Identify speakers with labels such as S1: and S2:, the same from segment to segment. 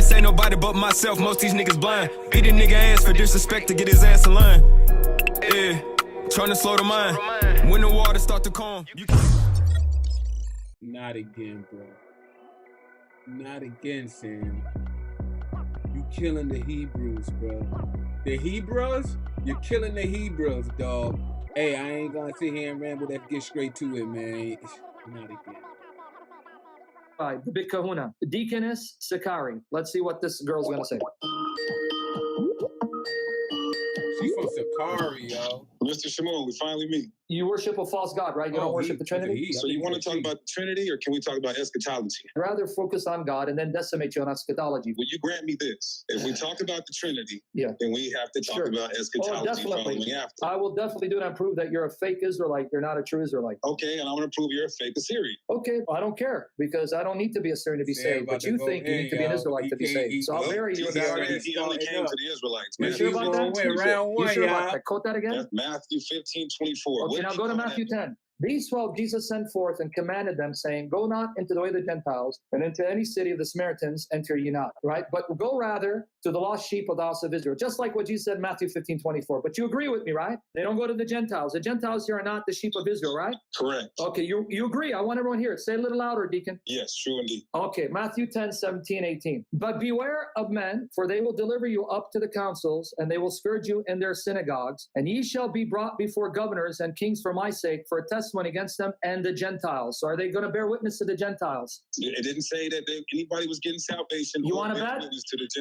S1: This ain't nobody but myself, most these niggas blind. Beat a nigga ass for disrespect to get his ass in line. Yeah, trying to slow the mind. When the water start to calm.
S2: Not again, bro. Not again, Sam. You killing the Hebrews, bro. The Hebrews? You're killing the Hebrews, dog. Hey, I ain't gonna sit here and ramble. Let's get straight to it, man. Not again.
S3: The big kahuna. Deaconess Sacarii. Let's see what this girl's gonna say.
S2: She's from Sacarii, yo.
S4: Mr. Shamoun, we finally meet.
S3: You worship a false god, right? You don't worship the Trinity?
S4: So you want to talk about the Trinity, or can we talk about eschatology?
S3: I'd rather focus on God and then decimate you on eschatology.
S4: Will you grant me this? If we talk about the Trinity, then we have to talk about eschatology following after.
S3: I will definitely do that and prove that you're a fake Israelite. You're not a true Israelite.
S4: Okay, and I'm going to prove you're a fake Assyrian.
S3: Okay, I don't care, because I don't need to be Assyrian to be saved, but you think you need to be an Israelite to be saved. So I'll marry you.
S4: He only came to the Israelites.
S3: You sure about that?
S2: Round one,
S3: you sure about that? Quote that again?
S4: That's Matthew 15:24.
S3: Okay, now go to Matthew 10. These 12 Jesus sent forth and commanded them, saying, go not into the way of the Gentiles, and into any city of the Samaritans enter ye not, right? But go rather to the lost sheep of the house of Israel, just like what Jesus said in Matthew 15:24. But you agree with me, right? They don't go to the Gentiles. The Gentiles here are not the sheep of Israel, right?
S4: Correct.
S3: Okay, you agree. I want everyone here. Say it a little louder, Deacon.
S4: Yes, true indeed.
S3: Okay, Matthew 10:17-18. But beware of men, for they will deliver you up to the councils, and they will scourge you in their synagogues, and ye shall be brought before governors and kings for my sake, for a testimony against them and the Gentiles. So are they going to bear witness to the Gentiles?
S4: It didn't say that anybody was getting salvation.
S3: You want to bet?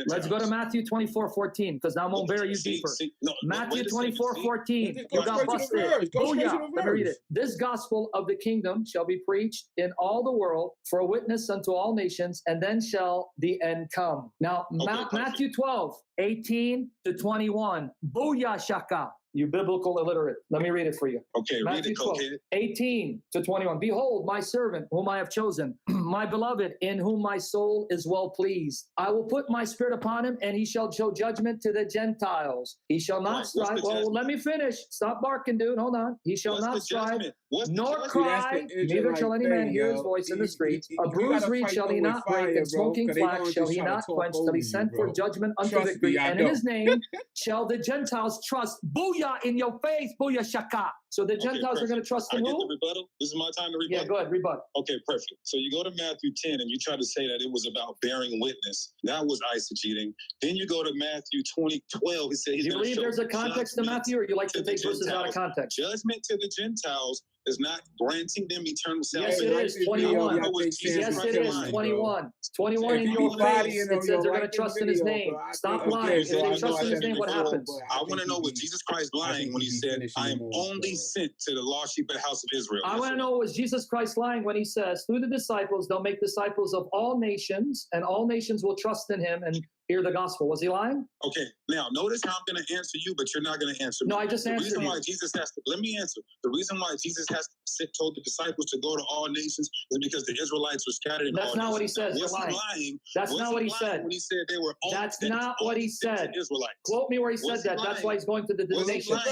S3: Let's go to Matthew 24:14, because now I'm going to bury you deeper. Matthew 24:14. You got busted. Booyah. Let me read it. This gospel of the kingdom shall be preached in all the world for a witness unto all nations, and then shall the end come. Now, Matthew 12:18-21. Booyah shaka. You biblical illiterate. Let me read it for you.
S4: Okay,
S3: Matthew
S4: read it,
S3: 12:18-21. Behold, my servant, whom I have chosen, my beloved, in whom my soul is well pleased. I will put my spirit upon him, and he shall show judgment to the Gentiles. He shall not strive. Well, let me finish. Stop barking, dude. Hold on. He shall not strive, nor cry. Neither shall any man hear his voice in the streets. A bruised reed shall he not break, and smoking flax shall he not quench, till he send forth judgment unto victory. And in his name shall the Gentiles trust. Booyah in your face. Booyah shaka. So the Gentiles are going to trust in who?
S4: I get the rebuttal. This is my time to rebut.
S3: Yeah, go ahead, rebut.
S4: Okay, perfect. So you go to Matthew 10 and you try to say that it was about bearing witness. That was eisegeting. Then you go to Matthew 20:12. He said he's
S3: Do you believe there's a context to Matthew, or you like to take verses out of context?
S4: Judgment to the Gentiles is not granting them eternal salvation.
S3: Yes, it is. 21. Yes, it is. 21. 21 in your face. It says they're going to trust in his name. Stop lying. If they trust in his name, what happens?
S4: I want to know, was Jesus Christ lying when he said, I am only sent to the lost sheep of the house of Israel?
S3: I want to know, was Jesus Christ lying when he says, through the disciples, they'll make disciples of all nations, and all nations will trust in him and hear the gospel? Was he lying?
S4: Okay, now notice how I'm going to answer you, but you're not going to answer me.
S3: No, I just answered you.
S4: The reason why Jesus has to, let me answer. The reason why Jesus has told the disciples to go to all nations is because the Israelites were scattered in all nations.
S3: That's not what he says.
S4: You're lying.
S3: That's not what he said.
S4: When he said they were only
S3: That's not what he said.
S4: Israelites.
S3: Quote me where he said that. That's why he's going to the nations.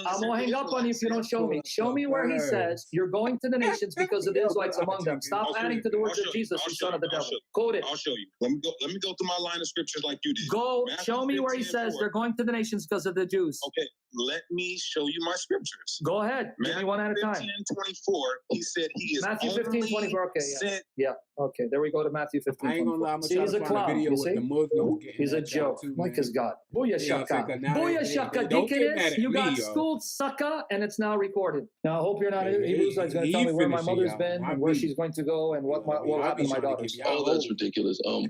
S3: I'm going to hang up on you if you don't show me. Show me where he says you're going to the nations because of the Israelites among them. Stop adding to the words of Jesus, you son of the devil. Quote it.
S4: I'll show you. Let me go through my line of scriptures like you did.
S3: Go show me where he says they're going to the nations because of the Jews.
S4: Okay, let me show you my scriptures.
S3: Go ahead. Give me one at a time.
S4: Matthew 15:24. He said he is
S3: Matthew 15:24. Okay, yeah. Okay, there we go to Matthew 15:24. See, he's a clown. You see? He's a joke. Like his God. Booyah shaka. Booyah shaka. Deaconess, you got schooled, sucker, and it's now recorded. Now, I hope you're not Hebrews. He's going to tell me where my mother's been and where she's going to go and what happened to my daughters.
S5: Oh, that's ridiculous. I'm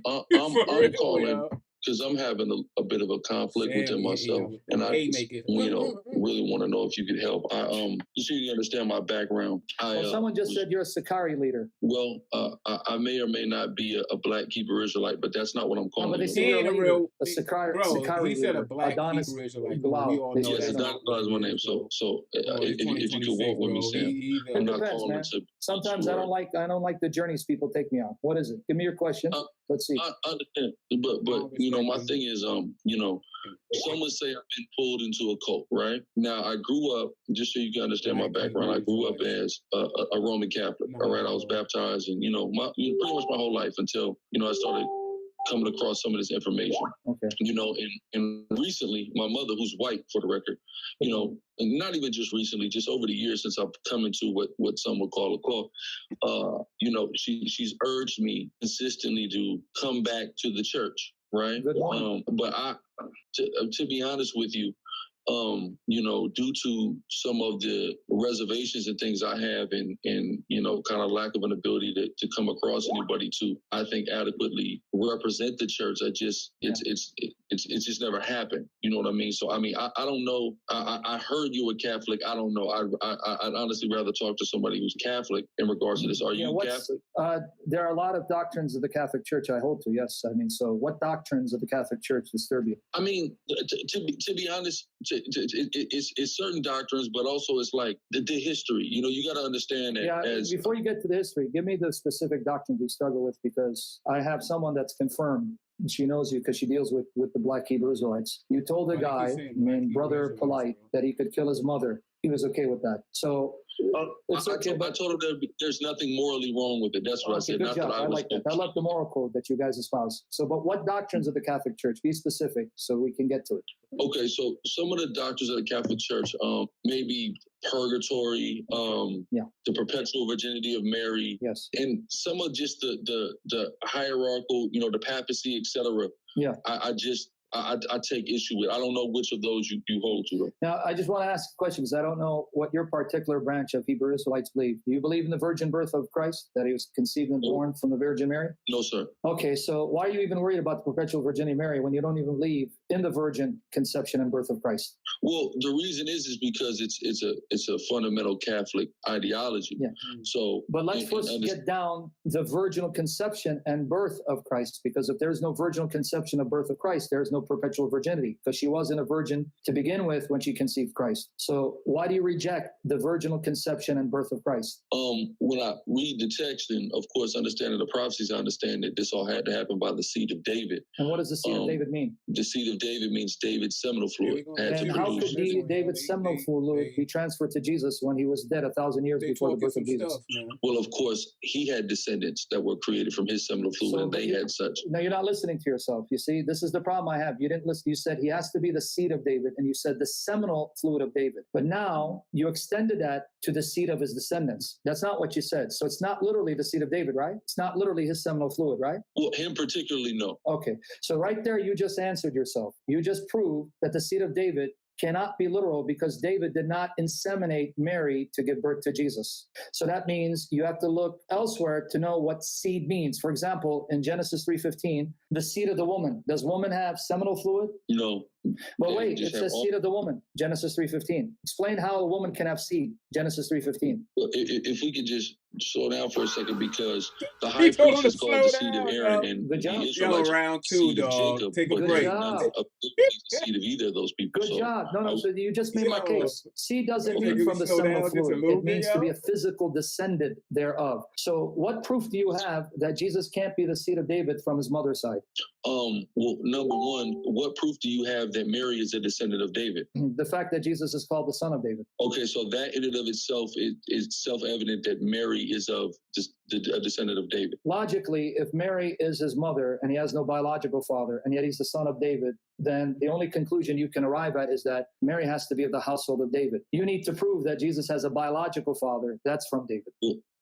S5: calling because I'm having a bit of a conflict within myself, and I really want to know if you could help. Just so you understand my background.
S3: Someone just said you're a Sacarii leader.
S5: Well, I may or may not be a black Hebrew Israelite, but that's not what I'm calling.
S3: No, but they say you're a Sacarii
S2: he said
S3: leader.
S2: a black
S3: Adonis,
S2: Hebrew Israelite.
S5: Yes, Adonis is my name. So if you could walk with me, Sam, I'm not calling it to.
S3: Sometimes I don't like the journeys people take me on. What is it? Give me your question. Let's see.
S5: I understand, but my thing is, some would say I've been pulled into a cult, right? Now, I grew up, just so you can understand my background, I grew up as a Roman Catholic, all right? I was baptized and, pretty much my whole life until, I started coming across some of this information.
S3: Okay.
S5: You know, and recently, my mother, who's white for the record, you know, and not even just recently, just over the years since I've come into what some would call a call, you know, she's urged me consistently to come back to the church, right? But to be honest with you, you know, due to some of the reservations and things I have and you know, kind of lack of an ability to come across anybody to, I think, adequately represent the church, it's just never happened. You know what I mean? So, I mean, I don't know. I heard you were Catholic. I don't know. I'd honestly rather talk to somebody who's Catholic in regards to this. Are you Catholic?
S3: There are a lot of doctrines of the Catholic Church I hold to, yes. I mean, so what doctrines of the Catholic Church disturb you?
S5: I mean, to be honest, it's certain doctrines, but also it's like the history. You know, you got to understand that.
S3: Yeah, before you get to the history, give me the specific doctrines you struggle with, because I have someone that's confirmed. She knows you because she deals with the Black Hebrew Israelites. You told a guy named Brother Polite that he could kill his mother. He was okay with that. So it's okay.
S5: I told him that there's nothing morally wrong with it. That's what I said.
S3: Good job. I like that. I love the moral code that you guys espouse. So, but what doctrines of the Catholic Church? Be specific so we can get to it.
S5: Okay, so some of the doctrines of the Catholic Church, maybe purgatory, the perpetual virginity of Mary,
S3: yes,
S5: and some of just the hierarchical, you know, the papacy, etc.
S3: Yeah,
S5: I take issue with. I don't know which of those you hold to. Though.
S3: Now, I just want to ask a question because I don't know what your particular branch of Hebrew Israelites believe. Do you believe in the virgin birth of Christ, that he was conceived and born from the Virgin Mary?
S5: No, sir.
S3: Okay, so why are you even worried about the perpetual virginity of Mary when you don't even believe in the virgin conception and birth of Christ?
S5: Well, the reason is because it's a fundamental Catholic ideology.
S3: Yeah.
S5: So,
S3: but let's first get down the virginal conception and birth of Christ, because if there's no virginal conception of birth of Christ, there's no perpetual virginity, because she wasn't a virgin to begin with when she conceived Christ. So why do you reject the virginal conception and birth of Christ?
S5: When I read the text and of course understanding the prophecies, I understand that this all had to happen by the seed of David.
S3: And what does the seed of David mean?
S5: The seed of David means David's seminal fluid.
S3: And how could David's seminal fluid be transferred to Jesus when he was dead 1,000 years before the birth of Jesus?
S5: Well, of course, he had descendants that were created from his seminal fluid, and they had such.
S3: No, you're not listening to yourself. You see, this is the problem I have. You didn't listen. You said he has to be the seed of David, and you said the seminal fluid of David. But now you extended that to the seed of his descendants. That's not what you said. So it's not literally the seed of David, right? It's not literally his seminal fluid, right?
S5: Well, him particularly, no.
S3: Okay. So right there, you just answered yourself. You just proved that the seed of David cannot be literal because David did not inseminate Mary to give birth to Jesus. So that means you have to look elsewhere to know what seed means. For example, in Genesis 3:15, the seed of the woman. Does woman have seminal fluid?
S5: No.
S3: But wait, it says seed of the woman, Genesis 3:15. Explain how a woman can have seed, Genesis 3:15.
S5: Well, if we could just slow down for a second, because the high priest is called the seed of Aaron, and the Israelites
S2: round two, dog. Take a break.
S5: The seed of either of those people.
S3: Good job. No, so you just made my case. Seed doesn't mean from the seminal fluid. It means to be a physical descendant thereof. So what proof do you have that Jesus can't be the seed of David from his mother's side?
S5: Well, number one, what proof do you have that Mary is a descendant of David?
S3: The fact that Jesus is called the son of David.
S5: Okay, so that in and of itself is self-evident that Mary is of a descendant of David.
S3: Logically, if Mary is his mother and he has no biological father, and yet he's the son of David, then the only conclusion you can arrive at is that Mary has to be of the household of David. You need to prove that Jesus has a biological father. That's from David.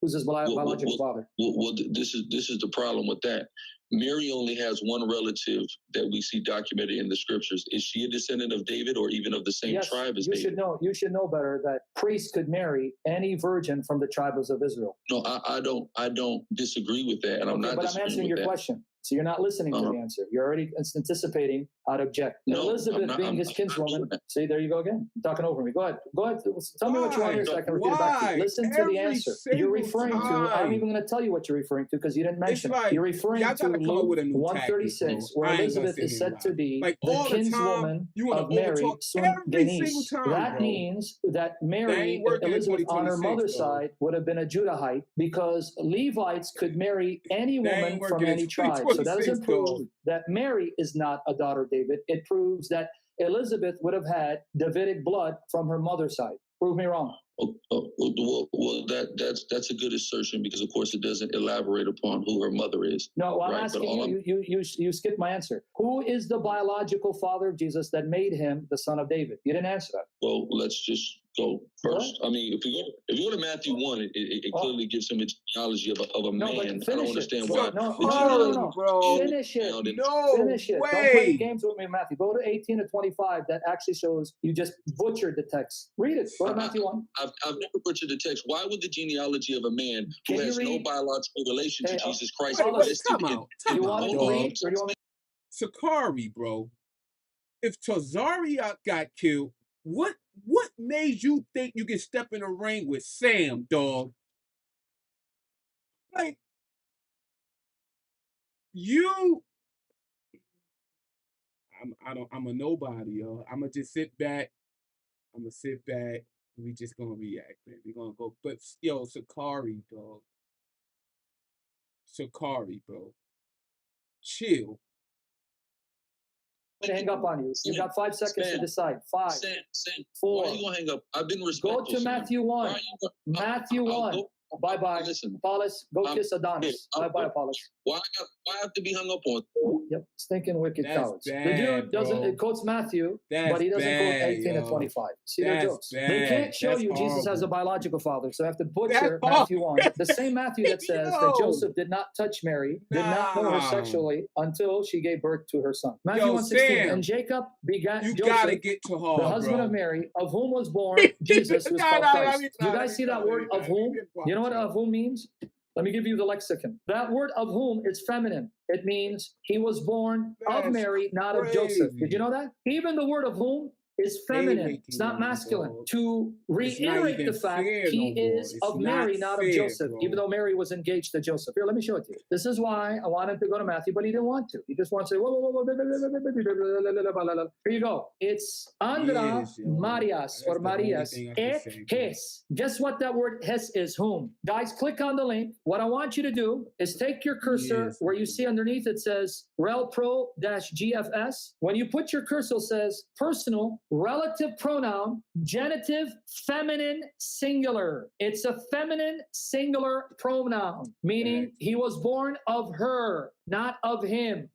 S3: Who's his biological father?
S5: Well, this is the problem with that. Mary only has one relative that we see documented in the scriptures. Is she a descendant of David or even of the same tribe as David?
S3: You should know better that priests could marry any virgin from the tribes of Israel.
S5: No, I don't disagree with that, and I'm not.
S3: But I'm answering your question. So you're not listening to the answer. You're already anticipating how to object.
S5: No,
S3: Elizabeth being his kinswoman. See, there you go again. You're talking over me. Go ahead. Tell me what you want to hear so I can repeat it back to you. Listen to the answer. You're referring to, I'm even going to tell you what you're referring to because you didn't mention it. You're referring to Luke 136, where Elizabeth is said to be the kinswoman of Mary, Denise. That means that Mary, Elizabeth on her mother's side, would have been a Judahite because Levites could marry any woman from any tribe. So that doesn't prove that Mary is not a daughter of David. It proves that Elizabeth would have had Davidic blood from her mother's side. Prove me wrong.
S5: Well, that's a good assertion because, of course, it doesn't elaborate upon who her mother is.
S3: No, well, I'm
S5: right?
S3: asking you skipped my answer. Who is the biological father of Jesus that made him the son of David? You didn't answer that.
S5: Well, let's just go first. What? I mean, if you go to Matthew 1, it clearly gives him a genealogy of a man. I don't understand why.
S3: No,
S2: bro.
S3: Finish it.
S2: No
S3: Finish it.
S2: way.
S3: Don't play games with me, Matthew. Go to 18 to 25. That actually shows you just butchered the text. Read it. Go to Matthew 1.
S5: I've never butchered the text. Why would the genealogy of a man who has no biological relation to Jesus Christ exist?
S2: Come out.
S3: You want to read? Or do you want me?
S2: Sacarii, bro. If Tazariak got killed, what made you think you can step in a ring with Sam, dog? Like, I'm a nobody, yo. I'm gonna just sit back. We just gonna react, man. We gonna go. But yo, Sacarii, dog. Sacarii, bro. Chill.
S3: I'm gonna hang up on you. You got 5 seconds to decide. 5,
S5: Sam,
S3: 4.
S5: why are you gonna hang up? I've been respectful.
S3: Go to Matthew 1. Matthew 1. Bye-bye.
S5: Listen,
S3: Apollos, go kiss Adonis. Bye-bye, Apollos.
S5: Why I have to be hung up on?
S3: Yep, stinking wicked cowards.
S2: Bad,
S3: the dude doesn't, it quotes Matthew, but he doesn't quote 18 and 25. See their jokes. They can't show you Jesus as a biological father, so I have to butcher Matthew 1. The same Matthew that says that Joseph did not touch Mary, did not know her sexually until she gave birth to her son. Matthew 1:16. And Jacob begat Joseph,
S2: gotta get to her,
S3: the husband of Mary, of whom was born Jesus, who is called Christ. Do you guys see that word of whom? You know what of whom means? Let me give you the lexicon. That word of whom is feminine. It means he was born of Mary, not of Joseph. Did you know that? Even the word of whom is feminine. It's not masculine. To reiterate the fact he is of Mary, not of Joseph, even though Mary was engaged to Joseph. Here, let me show it to you. This is why I wanted to go to Matthew, but he didn't want to. He just wants to say, here you go. It's Andra Marias or Marias et hes. Guess what that word hes is? Whom? Guys, click on the link. What I want you to do is take your cursor where you see underneath it says relpro-gfs. When you put your cursor, it says personal relative pronoun, genitive, feminine, singular. It's a feminine, singular pronoun, meaning he was born of her, not of him.